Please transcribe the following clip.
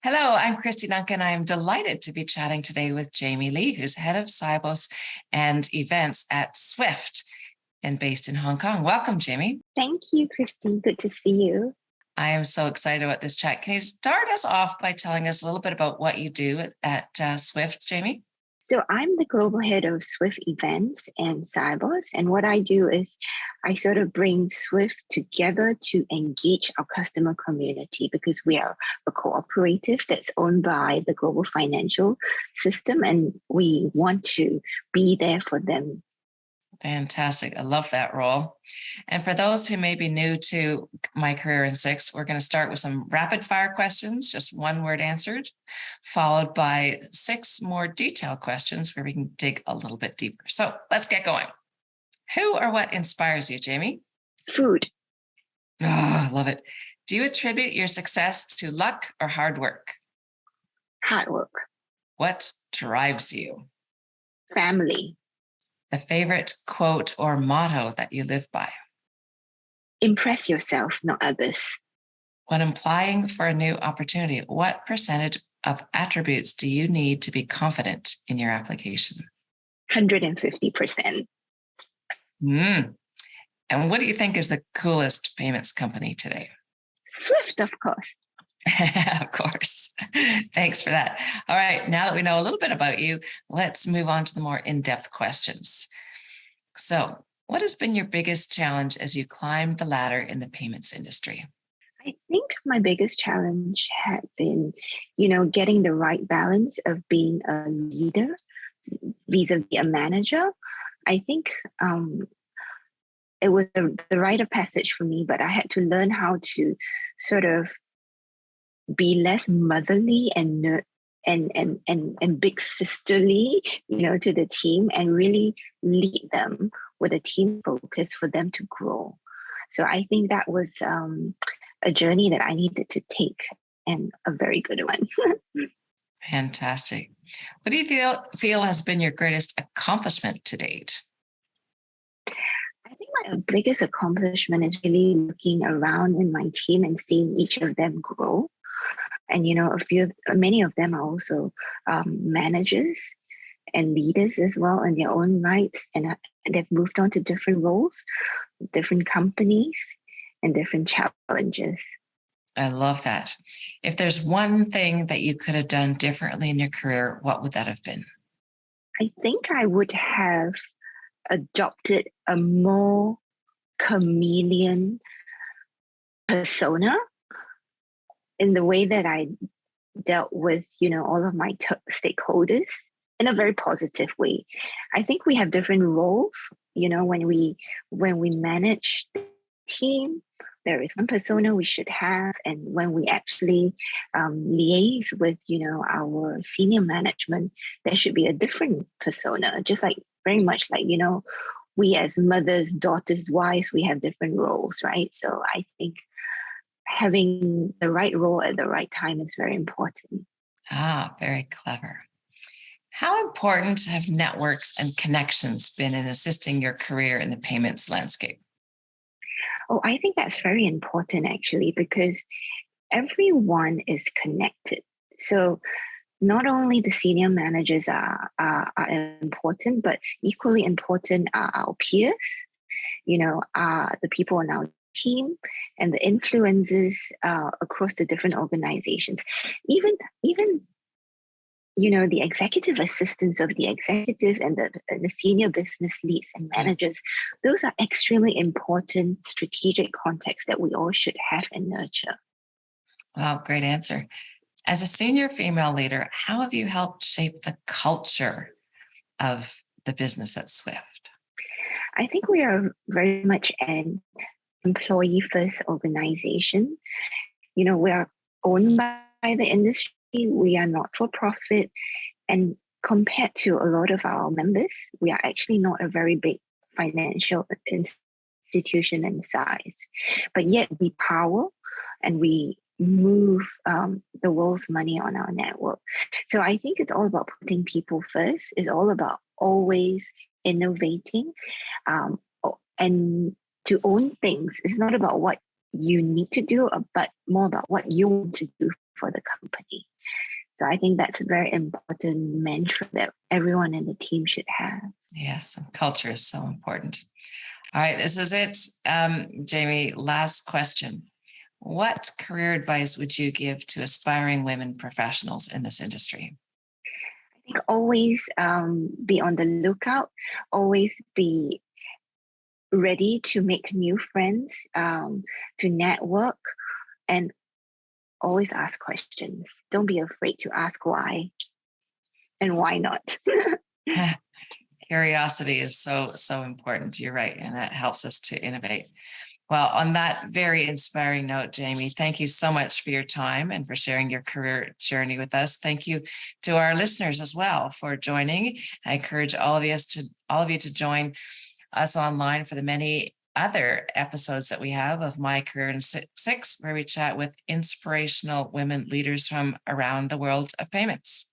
Hello, I'm Kristy Duncan. I'm delighted to be chatting today with Jaime Lee, who's head of Sibos and events at Swift and based in Hong Kong. Welcome, Jaime. Thank you, Kristy. Good to see you. I am so excited about this chat. Can you start us off by telling us a little bit about what you do at Swift, Jaime? So I'm the global head of Swift events and Sibos. And what I do is I sort of bring Swift together to engage our customer community because we are a cooperative that's owned by the global financial system. And we want to be there for them. Fantastic. I love that role. And for those who may be new to my career in six, we're going to start with some rapid fire questions, just one word answered, followed by 6 more detailed questions where we can dig a little bit deeper. So let's get going. Who or what inspires you, Jaime? Food. Oh, I love it. Do you attribute your success to luck or hard work? Hard work. What drives you? Family. A favorite quote or motto that you live by? Impress yourself, not others. When applying for a new opportunity, what percentage of attributes do you need to be confident in your application? 150%. And what do you think is the coolest payments company today? Swift, of course. Of course. Thanks for that. All right. Now that we know a little bit about you, let's move on to the more in-depth questions. So, what has been your biggest challenge as you climbed the ladder in the payments industry? I think my biggest challenge had been, getting the right balance of being a leader vis-a-vis a manager. I think it was the rite of passage for me, but I had to learn how to sort of be less motherly and big sisterly, to the team and really lead them with a team focus for them to grow. So I think that was a journey that I needed to take, and a very good one. Fantastic. What do you feel has been your greatest accomplishment to date? I think my biggest accomplishment is really looking around in my team and seeing each of them grow. And many of them are also managers and leaders as well in their own rights, and they've moved on to different roles, different companies, and different challenges. I love that. If there's one thing that you could have done differently in your career, what would that have been? I think I would have adopted a more chameleon persona in the way that I dealt with, all of my stakeholders in a very positive way. I think we have different roles, when we manage the team, there is one persona we should have. And when we actually liaise with, our senior management, there should be a different persona, just like very much like, we as mothers, daughters, wives, we have different roles, right? So I think having the right role at the right time is very important. Very clever. How important have networks and connections been in assisting your career in the payments landscape? Oh, I think that's very important actually, because everyone is connected. So not only the senior managers are important, but equally important are our peers, are the people on our team and the influences across the different organizations. Even the executive assistants of the executive and the senior business leads and managers, those are extremely important strategic contacts that we all should have and nurture. Wow, great answer. As a senior female leader, how have you helped shape the culture of the business at Swift? I think we are very much an employee-first organization. We are owned by the industry. We are not for profit. And compared to a lot of our members, we are actually not a very big financial institution in size. But yet we power and we move the world's money on our network. So I think it's all about putting people first. It's all about always innovating and to own things. It's not about what you need to do, but more about what you want to do for the company. So I think that's a very important mantra that everyone in the team should have. Yes, culture is so important. All right, this is it. Jaime, last question. What career advice would you give to aspiring women professionals in this industry? I think always be on the lookout, always be ready to make new friends, to network, and always ask questions. Don't be afraid to ask why and why not. Curiosity is so important. You're right. And that helps us to innovate. Well, on that very inspiring note, Jaime, thank you so much for your time and for sharing your career journey with us. Thank you to our listeners as well for joining. I encourage all of you to join us online for the many other episodes that we have of My Career in Six, where we chat with inspirational women leaders from around the world of payments.